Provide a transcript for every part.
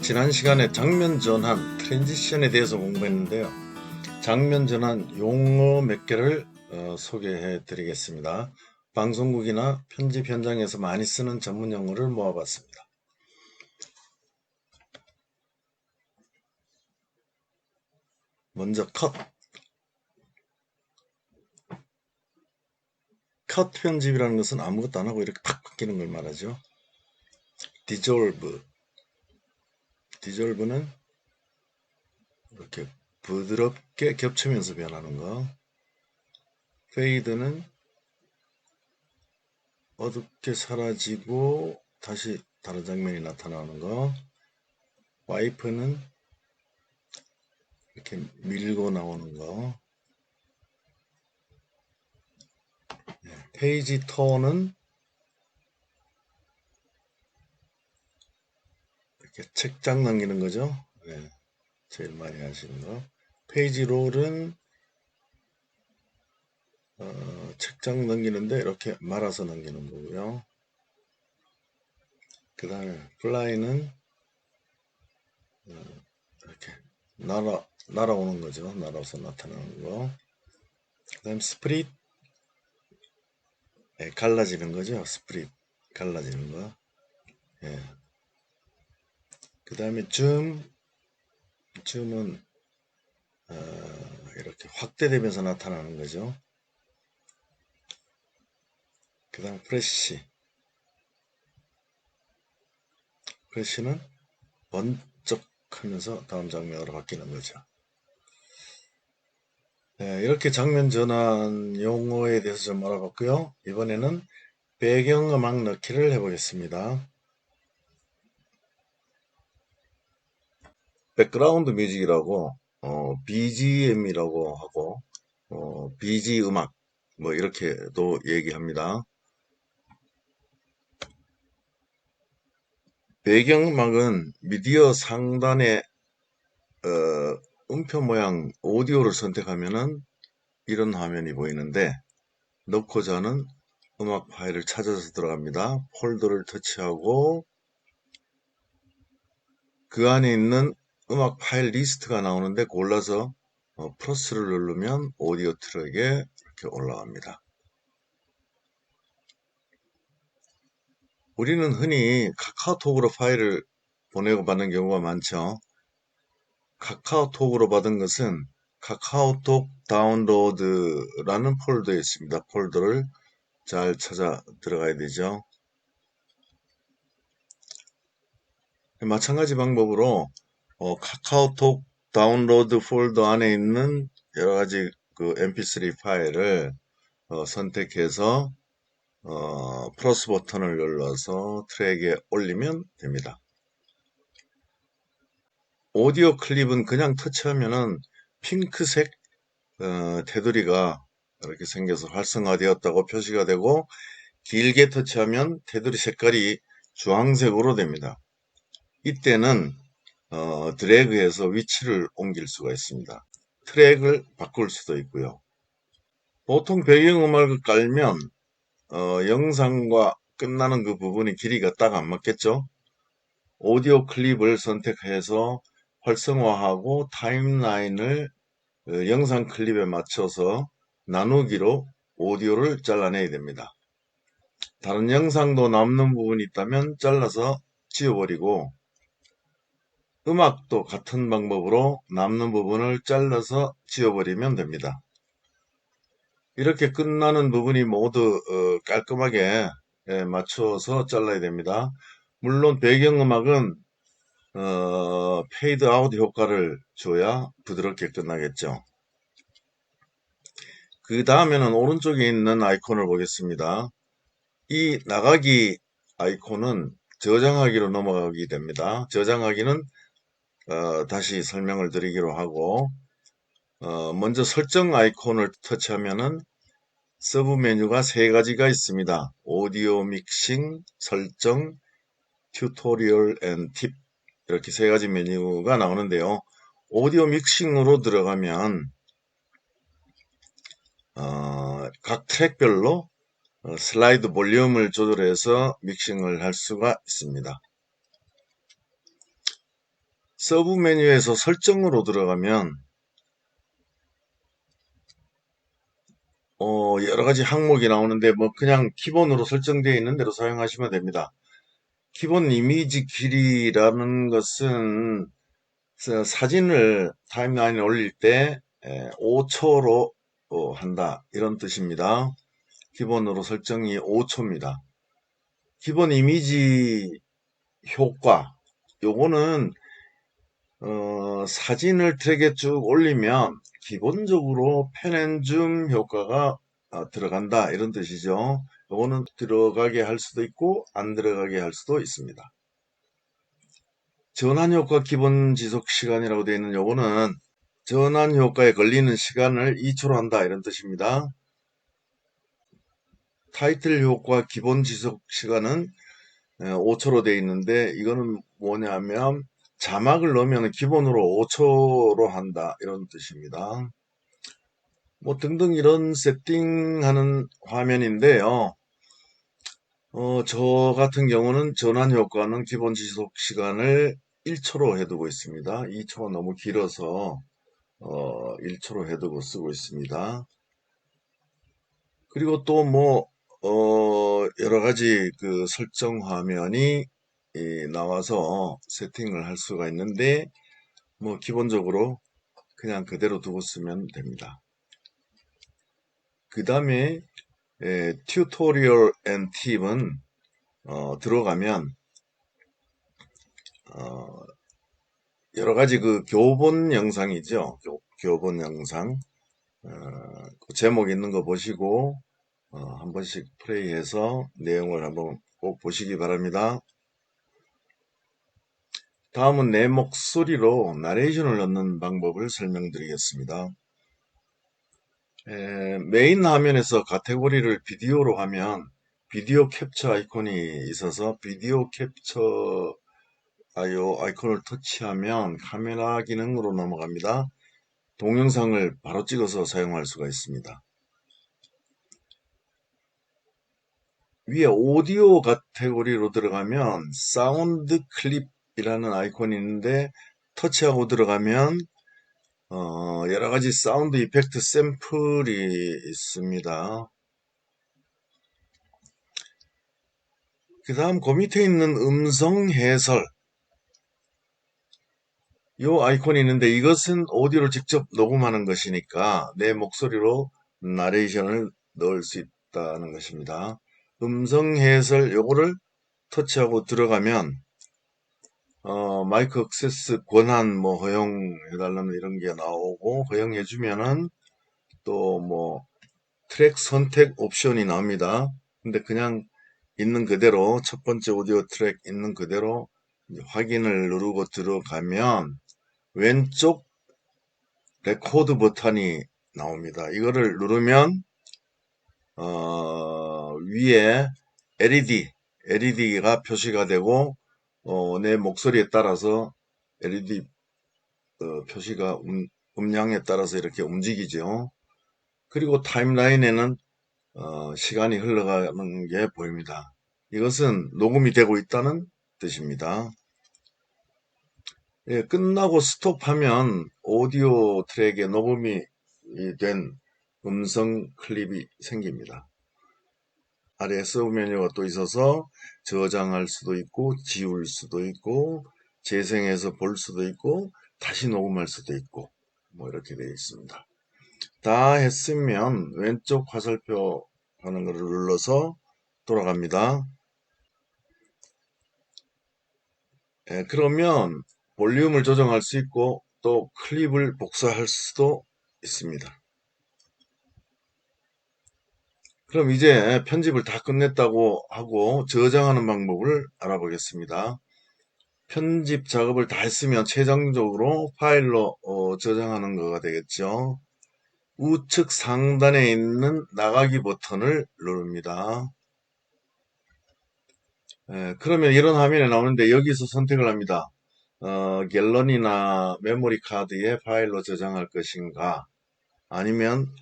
지난 시간에 장면 전환, 트랜지션에 대해서 공부했는데요. 장면 전환 용어 몇 개를 소개해 드리겠습니다. 방송국이나 편집 현장에서 많이 쓰는 전문 용어를 모아봤습니다. 먼저 컷 편집이라는 것은 아무것도 안 하고 이렇게 팍 바뀌는 걸 말하죠. 디졸브는 이렇게 부드럽게 겹치면서 변하는 거. 페이드는 어둡게 사라지고 다시 다른 장면이 나타나는 거. 와이프는 이렇게 밀고 나오는 거. 페이지 턴은 이렇게 책장 넘기는 거죠. 네, 제일 많이 하시는 거. 페이지 롤은 책장 넘기는데 이렇게 말아서 넘기는 거고요. 그 다음에 플라이는 이렇게 날아오는 거죠. 날아서 나타나는 거. 그 다음 스프릿, 갈라지는 거죠. 스프릿, 갈라지는 거. 예. 그 다음에 줌은 이렇게 확대되면서 나타나는 거죠. 그 다음 프레쉬는 번쩍하면서 다음 장면으로 바뀌는 거죠. 네, 이렇게 장면 전환 용어에 대해서 좀 알아봤고요. 이번에는 배경음악 넣기를 해보겠습니다. 백그라운드 뮤직이라고 BGM이라고 하고 BG 음악 뭐 이렇게도 얘기합니다. 배경음악은 미디어 상단에 음표 모양 오디오를 선택하면은 이런 화면이 보이는데, 넣고자 하는 음악 파일을 찾아서 들어갑니다. 폴더를 터치하고 그 안에 있는 음악 파일 리스트가 나오는데 골라서 플러스를 누르면 오디오 트랙에 이렇게 올라갑니다. 우리는 흔히 카카오톡으로 파일을 보내고 받는 경우가 많죠. 카카오톡으로 받은 것은 카카오톡 다운로드라는 폴더에 있습니다. 폴더를 잘 찾아 들어가야 되죠. 마찬가지 방법으로 카카오톡 다운로드 폴더 안에 있는 여러가지 그 mp3 파일을 선택해서 플러스 버튼을 눌러서 트랙에 올리면 됩니다. 오디오 클립은 그냥 터치하면은 핑크색 테두리가 이렇게 생겨서 활성화되었다고 표시가 되고, 길게 터치하면 테두리 색깔이 주황색으로 됩니다. 이때는 드래그해서 위치를 옮길 수가 있습니다. 트랙을 바꿀 수도 있고요. 보통 배경음악을 깔면 영상과 끝나는 그 부분이 길이가 딱 안 맞겠죠. 오디오 클립을 선택해서 활성화하고 타임라인을 영상 클립에 맞춰서 나누기로 오디오를 잘라내야 됩니다. 다른 영상도 남는 부분이 있다면 잘라서 지워버리고, 음악도 같은 방법으로 남는 부분을 잘라서 지워버리면 됩니다. 이렇게 끝나는 부분이 모두 깔끔하게 맞춰서 잘라야 됩니다. 물론 배경음악은 페이드 아웃 효과를 줘야 부드럽게 끝나겠죠. 그 다음에는 오른쪽에 있는 아이콘을 보겠습니다. 이 나가기 아이콘은 저장하기로 넘어가게 됩니다. 저장하기는 다시 설명을 드리기로 하고, 먼저 설정 아이콘을 터치하면은 서브 메뉴가 세 가지가 있습니다. 오디오 믹싱, 설정, 튜토리얼 앤 팁, 이렇게 세 가지 메뉴가 나오는데요. 오디오 믹싱으로 들어가면 각 트랙별로 슬라이드 볼륨을 조절해서 믹싱을 할 수가 있습니다. 서브 메뉴에서 설정으로 들어가면 여러 가지 항목이 나오는데 뭐 그냥 기본으로 설정되어 있는 대로 사용하시면 됩니다. 기본 이미지 길이라는 것은 사진을 타임라인에 올릴 때 5초로 한다 이런 뜻입니다. 기본으로 설정이 5초입니다. 기본 이미지 효과 요거는 사진을 트랙에 쭉 올리면 기본적으로 펜앤줌 효과가 들어간다 이런 뜻이죠. 요거는 들어가게 할 수도 있고 안 들어가게 할 수도 있습니다. 전환 효과 기본 지속 시간이라고 되어 있는 요거는 전환 효과에 걸리는 시간을 2초로 한다 이런 뜻입니다. 타이틀 효과 기본 지속 시간은 5초로 되어 있는데 이거는 뭐냐면 자막을 넣으면 기본으로 5초로 한다 이런 뜻입니다. 뭐 등등 이런 세팅하는 화면인데요. 저 같은 경우는 전환 효과는 기본 지속 시간을 1초로 해두고 있습니다. 2초가 너무 길어서 1초로 해두고 쓰고 있습니다. 그리고 또 뭐 여러 가지 그 설정 화면이 나와서 세팅을 할 수가 있는데 뭐 기본적으로 그냥 그대로 두고 쓰면 됩니다. 그 다음에 튜토리얼 앤 팁은 들어가면 여러 가지 그 교본 영상이죠. 교본 영상 그 제목 있는 거 보시고 한 번씩 플레이해서 내용을 한번 꼭 보시기 바랍니다. 다음은 내 목소리로 나레이션을 넣는 방법을 설명드리겠습니다. 메인 화면에서 카테고리를 비디오로 하면 비디오 캡처 아이콘이 있어서 비디오 캡처 아이콘을 터치하면 카메라 기능으로 넘어갑니다. 동영상을 바로 찍어서 사용할 수가 있습니다. 위에 오디오 카테고리로 들어가면 사운드 클립이라는 아이콘이 있는데 터치하고 들어가면 여러 가지 사운드 이펙트 샘플이 있습니다. 그 다음 그 밑에 있는 음성 해설 요 아이콘이 있는데 이것은 오디오를 직접 녹음하는 것이니까 내 목소리로 나레이션을 넣을 수 있다는 것입니다. 음성 해설 요거를 터치하고 들어가면 마이크 액세스 권한 뭐 허용해달라는 이런 게 나오고 허용해주면은 또 뭐 트랙 선택 옵션이 나옵니다. 근데 그냥 있는 그대로 첫 번째 오디오 트랙 있는 그대로 확인을 누르고 들어가면 왼쪽 레코드 버튼이 나옵니다. 이거를 누르면 위에 LED가 표시가 되고 내 목소리에 따라서 LED 표시가 음량에 따라서 이렇게 움직이죠. 그리고 타임라인에는 시간이 흘러가는 게 보입니다. 이것은 녹음이 되고 있다는 뜻입니다. 예, 끝나고 스톱하면 오디오 트랙에 녹음이 된 음성 클립이 생깁니다. 아래에 서브 메뉴가 또 있어서 저장할 수도 있고 지울 수도 있고 재생해서 볼 수도 있고 다시 녹음할 수도 있고 뭐 이렇게 되어 있습니다. 다 했으면 왼쪽 화살표 하는 것을 눌러서 돌아갑니다. 그러면 볼륨을 조정할 수 있고 또 클립을 복사할 수도 있습니다. 그럼 이제 편집을 다 끝냈다고 하고 저장하는 방법을 알아보겠습니다. 편집 작업을 다 했으면 최종적으로 파일로 저장하는 거가 되겠죠. 우측 상단에 있는 나가기 버튼을 누릅니다. 그러면 이런 화면이 나오는데 여기서 선택을 합니다. 갤러리나 메모리 카드에 파일로 저장할 것인가 아니면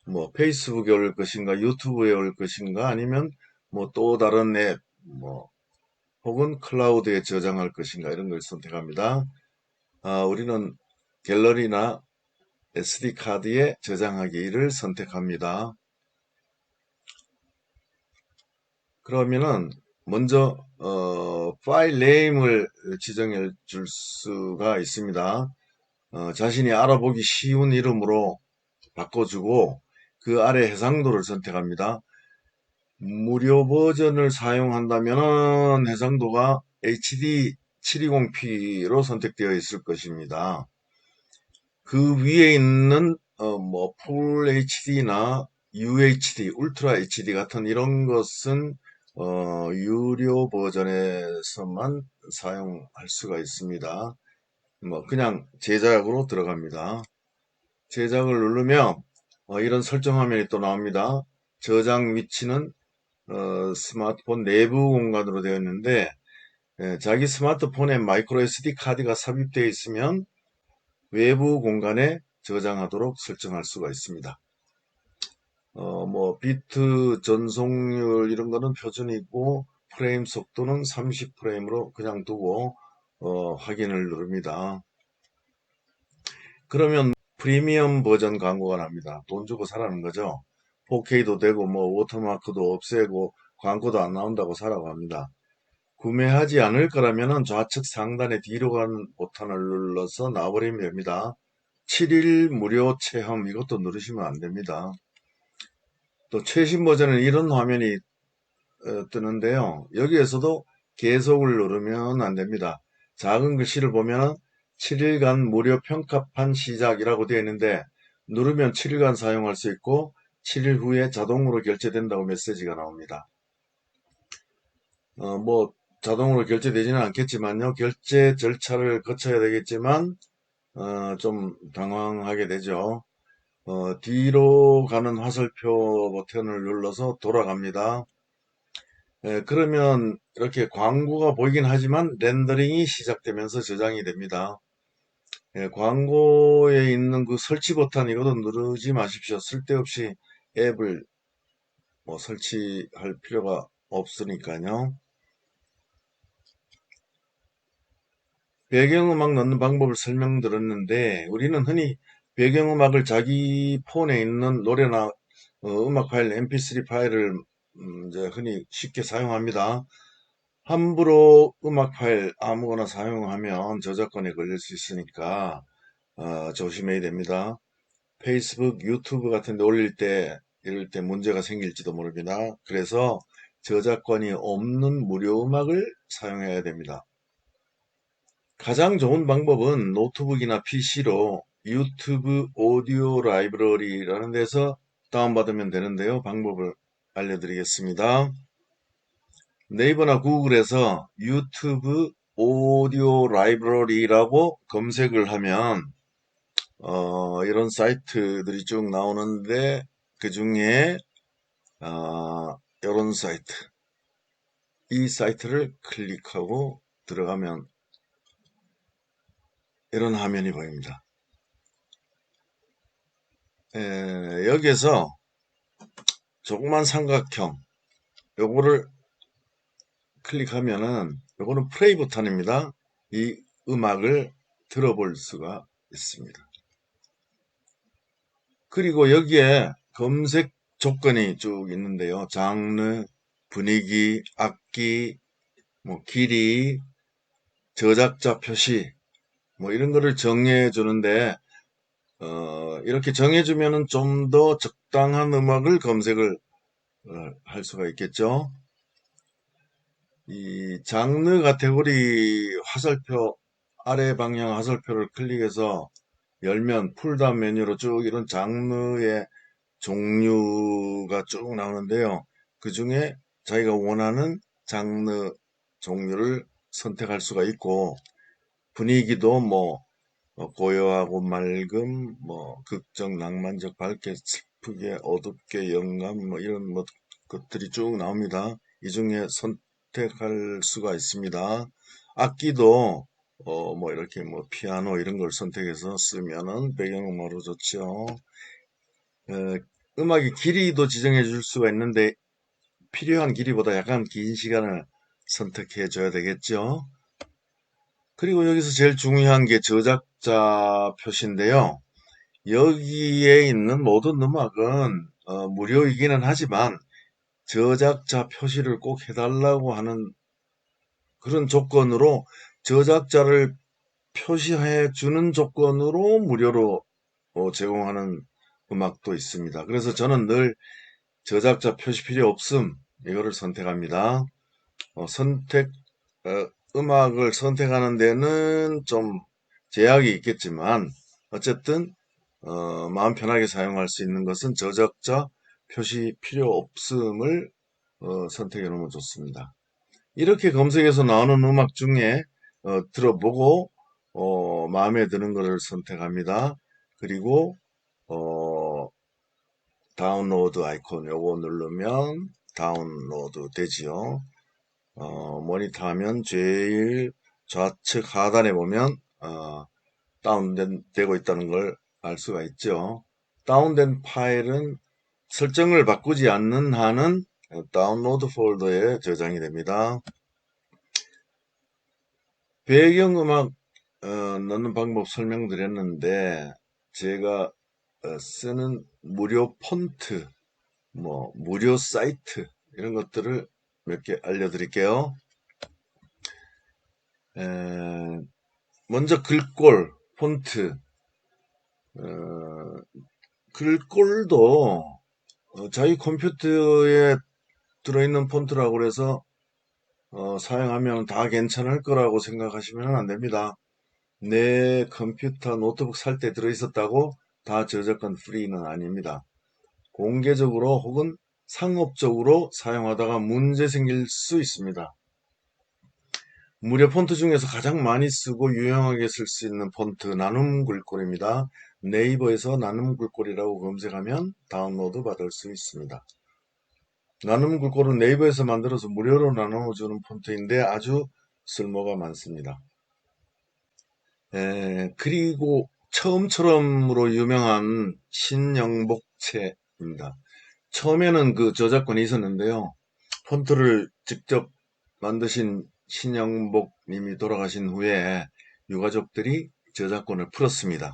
뭐 페이스북에 올 것인가 유튜브에 올 것인가 아니면 뭐 또 다른 앱 뭐 혹은 클라우드에 저장할 것인가 이런 걸 선택합니다. 우리는 갤러리나 SD카드에 저장하기를 선택합니다. 그러면은 먼저 파일 네임을 지정해 줄 수가 있습니다. 자신이 알아보기 쉬운 이름으로 바꿔주고 그 아래 해상도를 선택합니다. 무료 버전을 사용한다면 해상도가 HD 720p로 선택되어 있을 것입니다. 그 위에 있는 뭐 풀 HD나 UHD, 울트라 HD 같은 이런 것은 유료 버전에서만 사용할 수가 있습니다. 뭐 그냥 제작으로 들어갑니다. 제작을 누르면 이런 설정 화면이 또 나옵니다. 저장 위치는 스마트폰 내부 공간으로 되어 있는데 자기 스마트폰에 마이크로 SD 카드가 삽입되어 있으면 외부 공간에 저장하도록 설정할 수가 있습니다. 뭐 비트 전송률 이런 거는 표준이고 프레임 속도는 30프레임으로 그냥 두고 확인을 누릅니다. 그러면 프리미엄 버전 광고가 납니다. 돈 주고 사라는 거죠. 4K도 되고 뭐 워터마크도 없애고 광고도 안 나온다고 사라고 합니다. 구매하지 않을 거라면 좌측 상단에 뒤로 가는 보탄을 눌러서 나와버리면 됩니다. 7일 무료 체험 이것도 누르시면 안 됩니다. 또 최신 버전은 이런 화면이 뜨는데요. 여기에서도 계속을 누르면 안 됩니다. 작은 글씨를 보면 7일간 무료 평가판 시작이라고 되어 있는데 누르면 7일간 사용할 수 있고 7일 후에 자동으로 결제된다고 메시지가 나옵니다. 뭐 자동으로 결제되지는 않겠지만요. 결제 절차를 거쳐야 되겠지만 좀 당황하게 되죠. 뒤로 가는 화살표 버튼을 눌러서 돌아갑니다. 그러면 이렇게 광고가 보이긴 하지만 렌더링이 시작되면서 저장이 됩니다. 광고에 있는 그 설치 버튼 이것도 누르지 마십시오. 쓸데없이 앱을 뭐 설치할 필요가 없으니까요. 배경음악 넣는 방법을 설명드렸는데 우리는 흔히 배경음악을 자기 폰에 있는 노래나 음악 파일, mp3 파일을 이제 흔히 쉽게 사용합니다. 함부로 음악 파일 아무거나 사용하면 저작권에 걸릴 수 있으니까 조심해야 됩니다. 페이스북, 유튜브 같은 데 올릴 때 이럴 때 문제가 생길지도 모릅니다. 그래서 저작권이 없는 무료 음악을 사용해야 됩니다. 가장 좋은 방법은 노트북이나 PC로 유튜브 오디오 라이브러리라는 데서 다운받으면 되는데요. 방법을 알려드리겠습니다. 네이버나 구글에서 유튜브 오디오 라이브러리라고 검색을 하면 이런 사이트들이 쭉 나오는데 그 중에 이런 사이트, 이 사이트를 클릭하고 들어가면 이런 화면이 보입니다. 여기에서 조그만 삼각형 요거를 클릭하면은 요거는 플레이 버튼입니다. 이 음악을 들어볼 수가 있습니다. 그리고 여기에 검색 조건이 쭉 있는데요. 장르, 분위기, 악기, 뭐 길이, 저작자 표시 뭐 이런 거를 정해 주는데 이렇게 정해 주면은 좀 더 적당한 음악을 검색을 할 수가 있겠죠. 이 장르 카테고리 화살표 아래 방향 화살표를 클릭해서 열면 풀다운 메뉴로 쭉 이런 장르의 종류가 쭉 나오는데요. 그 중에 자기가 원하는 장르 종류를 선택할 수가 있고 분위기도 뭐 고요하고 맑음, 뭐 극적, 낭만적, 밝게, 슬프게, 어둡게, 영감, 뭐 이런 뭐 것들이 쭉 나옵니다. 이 중에 선택할 수가 있습니다. 악기도 뭐 이렇게 뭐 피아노 이런 걸 선택해서 쓰면은 배경음악으로 좋죠. 음악의 길이도 지정해 줄 수가 있는데 필요한 길이보다 약간 긴 시간을 선택해 줘야 되겠죠. 그리고 여기서 제일 중요한 게 저작자 표시인데요. 여기에 있는 모든 음악은 무료이기는 하지만 저작자 표시를 꼭 해달라고 하는 그런 조건으로 저작자를 표시해 주는 조건으로 무료로 제공하는 음악도 있습니다. 그래서 저는 늘 저작자 표시 필요 없음 이거를 선택합니다. 선택 음악을 선택하는 데는 좀 제약이 있겠지만 어쨌든 마음 편하게 사용할 수 있는 것은 저작자 표시 필요 없음을 선택해 놓으면 좋습니다. 이렇게 검색해서 나오는 음악 중에 들어보고 마음에 드는 것을 선택합니다. 그리고 어, 다운로드 아이콘 요거 누르면 다운로드 되지요. 모니터 화면 제일 좌측 하단에 보면 다운되고 있다는 걸 알 수가 있죠. 다운된 파일은 설정을 바꾸지 않는 한은 다운로드 폴더에 저장이 됩니다. 배경음악 넣는 방법 설명드렸는데 제가 쓰는 무료 폰트, 무료 사이트 이런 것들을 몇 개 알려드릴게요. 먼저 글꼴, 폰트. 글꼴도 자기 컴퓨터에 들어있는 폰트라고 그래서 사용하면 다 괜찮을 거라고 생각하시면 안 됩니다. 내 컴퓨터, 노트북 살 때 들어있었다고 다 저작권 프리는 아닙니다. 공개적으로 혹은 상업적으로 사용하다가 문제 생길 수 있습니다. 무료 폰트 중에서 가장 많이 쓰고 유용하게 쓸 수 있는 폰트 나눔 글꼴입니다. 네이버에서 나눔 글꼴이라고 검색하면 다운로드 받을 수 있습니다. 나눔 글꼴은 네이버에서 만들어서 무료로 나눠주는 폰트인데 아주 쓸모가 많습니다. 그리고 처음처럼으로 유명한 신영복체입니다. 처음에는 그 저작권이 있었는데요. 폰트를 직접 만드신 신영복 님이 돌아가신 후에 유가족들이 저작권을 풀었습니다.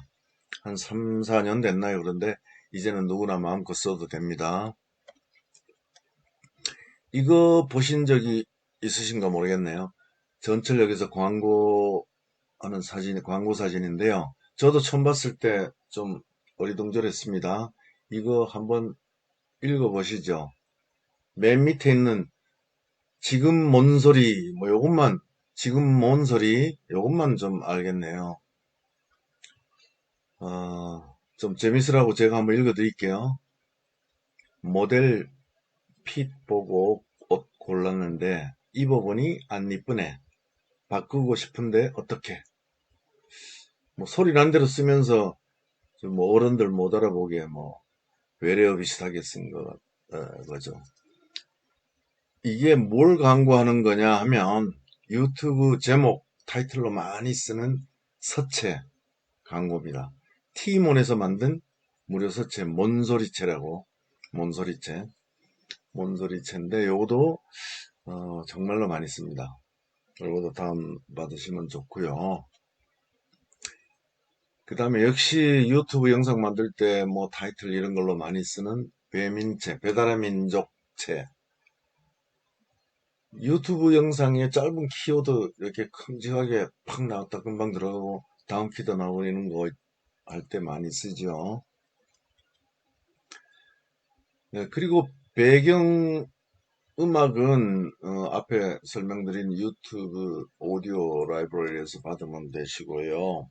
한 3, 4년 됐나요? 그런데 이제는 누구나 마음껏 써도 됩니다. 이거 보신 적이 있으신가 모르겠네요. 전철역에서 광고하는 사진, 광고 사진인데요. 저도 처음 봤을 때 좀 어리둥절했습니다. 이거 한번 읽어보시죠. 맨 밑에 있는 지금 뭔 소리, 요것만, 지금 뭔 소리, 요것만 좀 알겠네요. 좀 재밌으라고 제가 한번 읽어드릴게요. 모델 핏 보고 옷 골랐는데 입어보니 안 이쁘네. 바꾸고 싶은데 어떻게? 소리 난 대로 쓰면서 어른들 못 알아보게 외래어 비슷하게 쓴 거죠. 이게 뭘 광고하는 거냐 하면 유튜브 제목 타이틀로 많이 쓰는 서체 광고입니다. 티몬에서 만든 무료 서체 몬소리체라고 몬소리체인데 요것도 정말로 많이 씁니다. 요것도 다운 받으시면 좋고요. 그 다음에 역시 유튜브 영상 만들 때 타이틀 이런 걸로 많이 쓰는 배민체, 배달의 민족체. 유튜브 영상에 짧은 키워드 이렇게 큼직하게 팍 나왔다 금방 들어가고 다음 키도 나오고 이런 거 할 때 많이 쓰죠. 네, 그리고 배경 음악은 앞에 설명드린 유튜브 오디오 라이브러리에서 받으면 되시고요.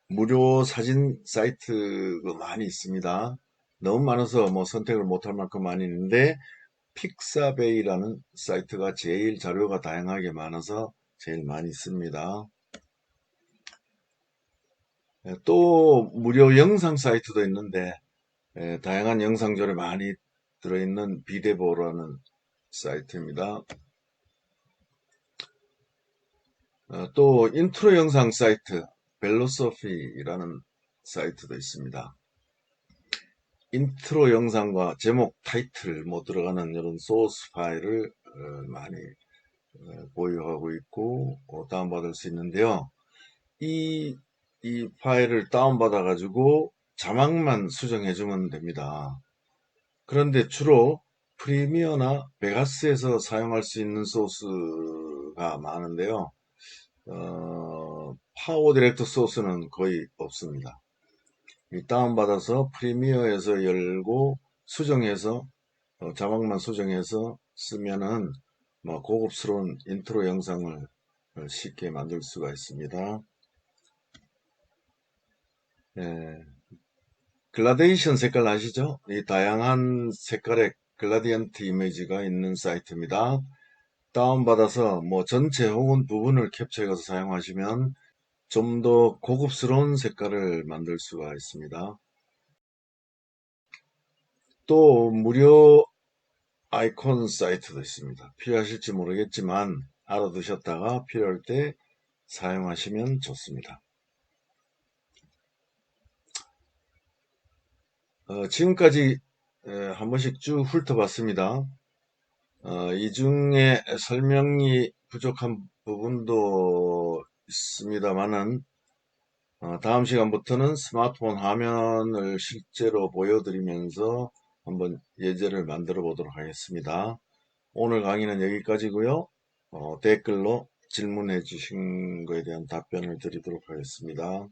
무료 사진 사이트가 많이 있습니다. 너무 많아서 선택을 못할 만큼 많이 있는데 픽사베이라는 사이트가 제일 자료가 다양하게 많아서 제일 많이 씁니다. 또 무료 영상 사이트도 있는데 다양한 영상들이 많이 들어있는 비데보라는 사이트입니다. 또 인트로 영상 사이트 벨로소피라는 사이트도 있습니다. 인트로 영상과 제목, 타이틀 들어가는 이런 소스 파일을 많이 보유하고 있고 다운받을 수 있는데요. 이, 이 파일을 다운받아 가지고 자막만 수정해 주면 됩니다. 그런데 주로 프리미어나 베가스에서 사용할 수 있는 소스가 많은데요. 파워 디렉터 소스는 거의 없습니다. 이 다운받아서 프리미어에서 열고 수정해서 자막만 수정해서 쓰면은 뭐 고급스러운 인트로 영상을 쉽게 만들 수가 있습니다. 예, 글라데이션 색깔 아시죠? 이 다양한 색깔의 글라디언트 이미지가 있는 사이트입니다. 다운받아서 뭐 전체 혹은 부분을 캡처해서 사용하시면 좀 더 고급스러운 색깔을 만들 수가 있습니다. 또 무료 아이콘 사이트도 있습니다. 필요하실지 모르겠지만 알아두셨다가 필요할 때 사용하시면 좋습니다. 지금까지 한 번씩 쭉 훑어봤습니다. 이 중에 설명이 부족한 부분도 있습니다만은 다음 시간부터는 스마트폰 화면을 실제로 보여드리면서 한번 예제를 만들어 보도록 하겠습니다. 오늘 강의는 여기까지고요. 댓글로 질문해 주신 거에 대한 답변을 드리도록 하겠습니다.